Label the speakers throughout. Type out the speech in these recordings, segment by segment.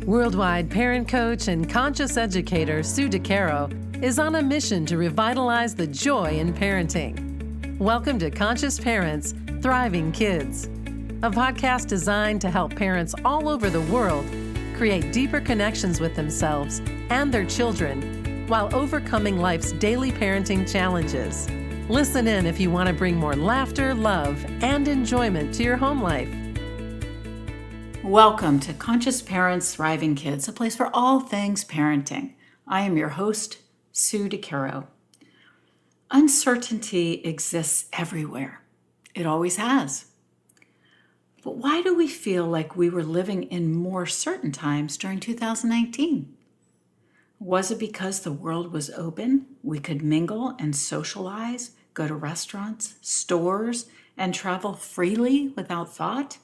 Speaker 1: Worldwide parent coach and conscious educator Sue DeCaro is on a mission to revitalize the joy in parenting. Welcome to Conscious Parents, Thriving Kids, a podcast designed to help parents all over the world create deeper connections with themselves and their children while overcoming life's daily parenting challenges. Listen in if you want to bring more laughter, love, and enjoyment to your home life.
Speaker 2: Welcome to Conscious Parents, Thriving Kids, a place for all things parenting. I am your host, Sue DeCaro. Uncertainty exists everywhere. It always has. But why do we feel like we were living in more certain times during 2019? Was it because the world was open, we could mingle and socialize, go to restaurants, stores, and travel freely without thought?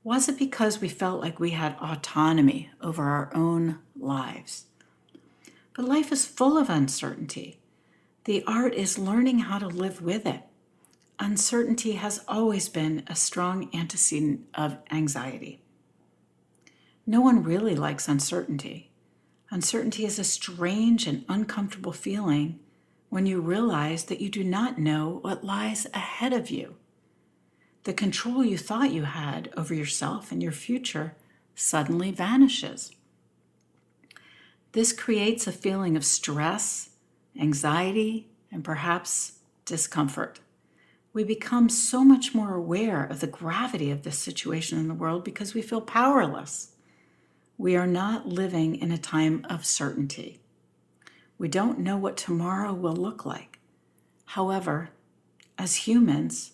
Speaker 2: Was it because we felt like we had autonomy over our own lives? But life is full of uncertainty. The art is learning how to live with it. Uncertainty has always been a strong antecedent of anxiety. No one really likes uncertainty. Uncertainty is a strange and uncomfortable feeling when you realize that you do not know what lies ahead of you. The control you thought you had over yourself and your future suddenly vanishes. This creates a feeling of stress, anxiety, and perhaps discomfort. We become so much more aware of the gravity of this situation in the world because we feel powerless. We are not living in a time of certainty. We don't know what tomorrow will look like. However, as humans,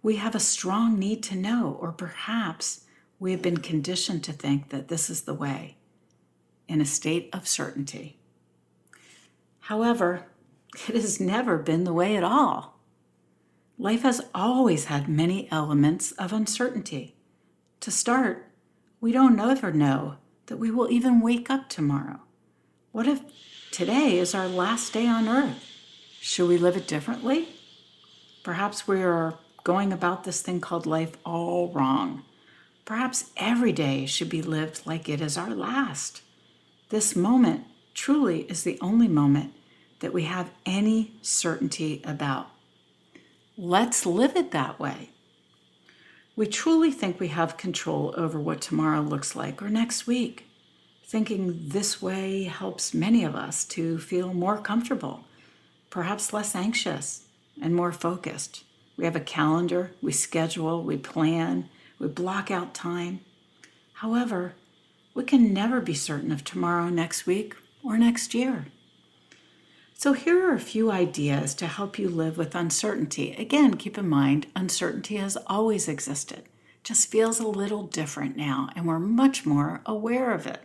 Speaker 2: we have a strong need to know, or perhaps we have been conditioned to think that this is the way, in a state of certainty. However, it has never been the way at all. Life has always had many elements of uncertainty. To start, we don't ever know that we will even wake up tomorrow. What if today is our last day on earth? Should we live it differently? Perhaps we are going about this thing called life all wrong. Perhaps every day should be lived like it is our last. This moment truly is the only moment that we have any certainty about. Let's live it that way. We truly think we have control over what tomorrow looks like or next week. Thinking this way helps many of us to feel more comfortable, perhaps less anxious and more focused. We have a calendar, we schedule, we plan, we block out time. However, we can never be certain of tomorrow, next week, or next year. So here are a few ideas to help you live with uncertainty. Again, keep in mind, uncertainty has always existed. Just feels a little different now, and we're much more aware of it.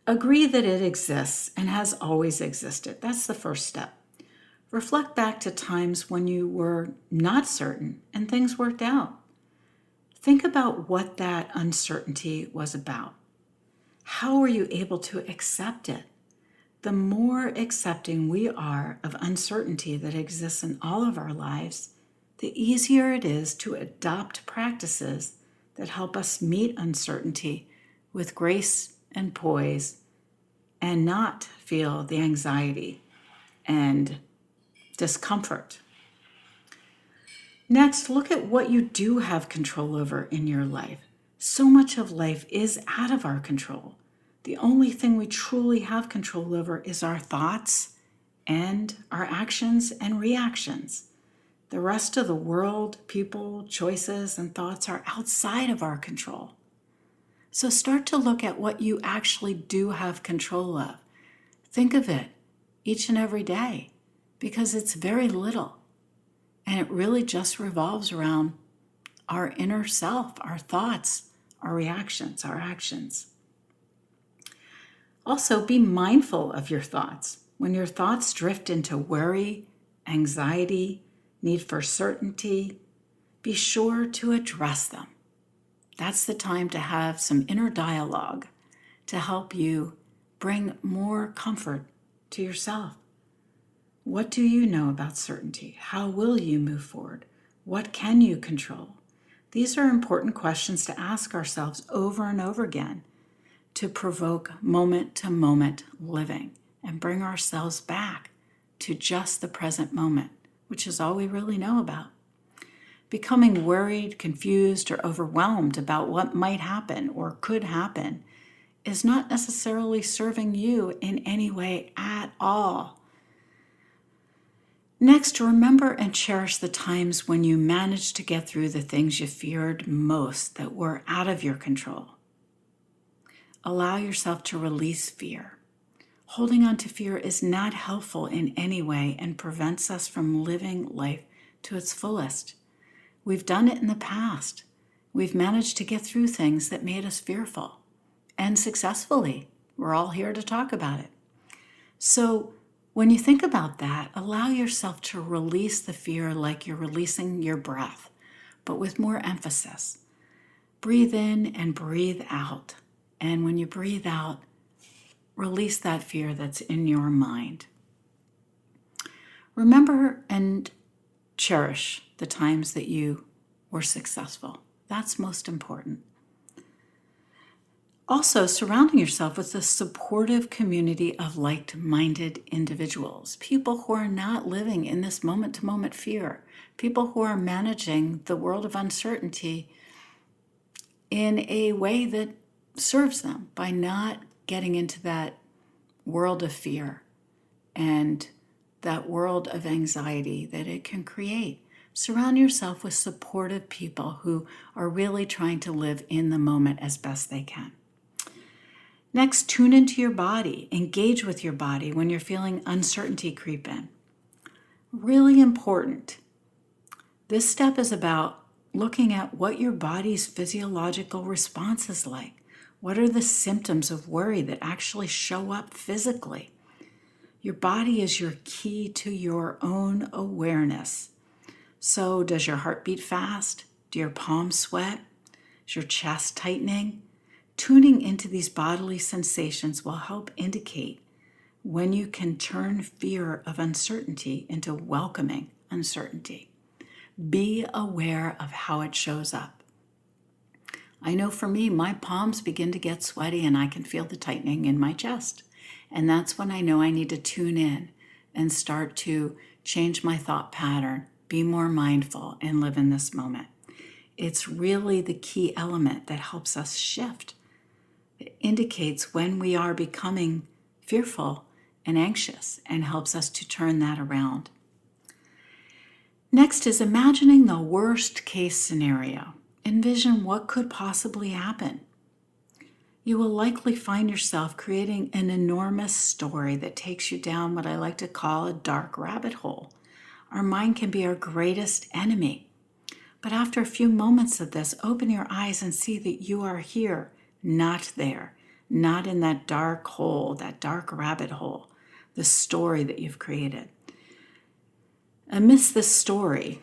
Speaker 2: Agree that it exists and has always existed. That's the first step. Reflect back to times when you were not certain and things worked out. Think about what that uncertainty was about. How were you able to accept it? The more accepting we are of uncertainty that exists in all of our lives, the easier it is to adopt practices that help us meet uncertainty with grace and poise and not feel the anxiety and discomfort. Next, look at what you do have control over in your life. So much of life is out of our control. The only thing we truly have control over is our thoughts and our actions and reactions. The rest of the world, people, choices, and thoughts are outside of our control. So start to look at what you actually do have control of. Think of it each and every day, because it's very little, and it really just revolves around our inner self, our thoughts, our reactions, our actions. Also, be mindful of your thoughts. When your thoughts drift into worry, anxiety, need for certainty, be sure to address them. That's the time to have some inner dialogue to help you bring more comfort to yourself. What do you know about certainty? How will you move forward? What can you control? These are important questions to ask ourselves over and over again to provoke moment-to-moment living and bring ourselves back to just the present moment, which is all we really know about. Becoming worried, confused, or overwhelmed about what might happen or could happen is not necessarily serving you in any way at all. Next, remember and cherish the times when you managed to get through the things you feared most that were out of your control. Allow yourself to release fear. Holding on to fear is not helpful in any way and prevents us from living life to its fullest. We've done it in the past. We've managed to get through things that made us fearful, and successfully. We're all here to talk about it. So when you think about that, allow yourself to release the fear like you're releasing your breath, but with more emphasis. Breathe in and breathe out. And when you breathe out, release that fear that's in your mind. Remember and cherish the times that you were successful. That's most important. Also, surrounding yourself with a supportive community of like-minded individuals, people who are not living in this moment-to-moment fear, people who are managing the world of uncertainty in a way that serves them by not getting into that world of fear and that world of anxiety that it can create. Surround yourself with supportive people who are really trying to live in the moment as best they can. Next, tune into your body. Engage with your body when you're feeling uncertainty creep in. Really important. This step is about looking at what your body's physiological response is like. What are the symptoms of worry that actually show up physically? Your body is your key to your own awareness. So, does your heart beat fast? Do your palms sweat? Is your chest tightening? Tuning into these bodily sensations will help indicate when you can turn fear of uncertainty into welcoming uncertainty. Be aware of how it shows up. I know for me, my palms begin to get sweaty and I can feel the tightening in my chest. And that's when I know I need to tune in and start to change my thought pattern, be more mindful, and live in this moment. It's really the key element that helps us shift. It indicates when we are becoming fearful and anxious and helps us to turn that around. Next is imagining the worst case scenario. Envision what could possibly happen. You will likely find yourself creating an enormous story that takes you down what I like to call a dark rabbit hole. Our mind can be our greatest enemy. But after a few moments of this, open your eyes and see that you are here, not there, not in that dark hole, that dark rabbit hole, the story that you've created. Amidst this story,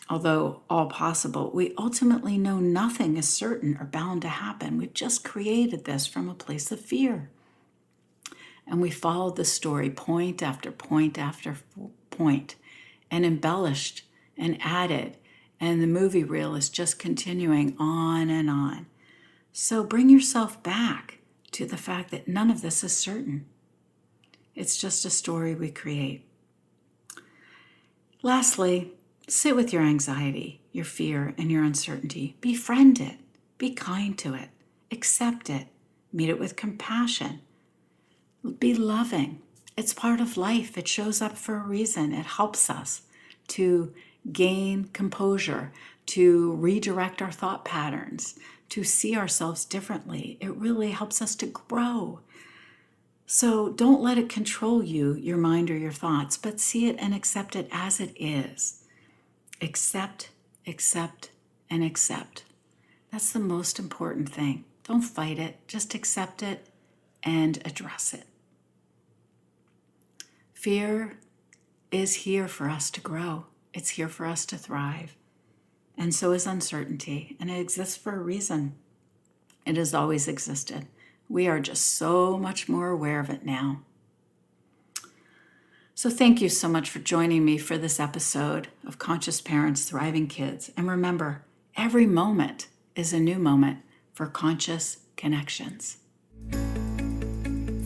Speaker 2: although all possible, we ultimately know nothing is certain or bound to happen. We've just created this from a place of fear. And we followed the story point after point after point and embellished and added, and the movie reel is just continuing on and on. So bring yourself back to the fact that none of this is certain. It's just a story we create. Lastly, sit with your anxiety, your fear, and your uncertainty. Befriend it. Be kind to it. Accept it. Meet it with compassion. Be loving. It's part of life. It shows up for a reason. It helps us to gain composure, to redirect our thought patterns, to see ourselves differently. It really helps us to grow. So don't let it control you, your mind, or your thoughts, but see it and accept it as it is. Accept, accept, and accept. That's the most important thing. Don't fight it. Just accept it and address it. Fear is here for us to grow. It's here for us to thrive. And so is uncertainty, and it exists for a reason. It has always existed. We are just so much more aware of it now. So thank you so much for joining me for this episode of Conscious Parents, Thriving Kids. And remember, Every moment is a new moment for conscious connections.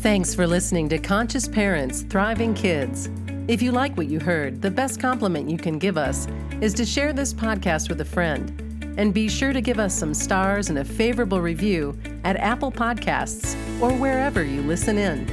Speaker 1: Thanks for listening to Conscious Parents, Thriving Kids. If you like what you heard, the best compliment you can give us is to share this podcast with a friend. And be sure to give us some stars and a favorable review at Apple Podcasts or wherever you listen in.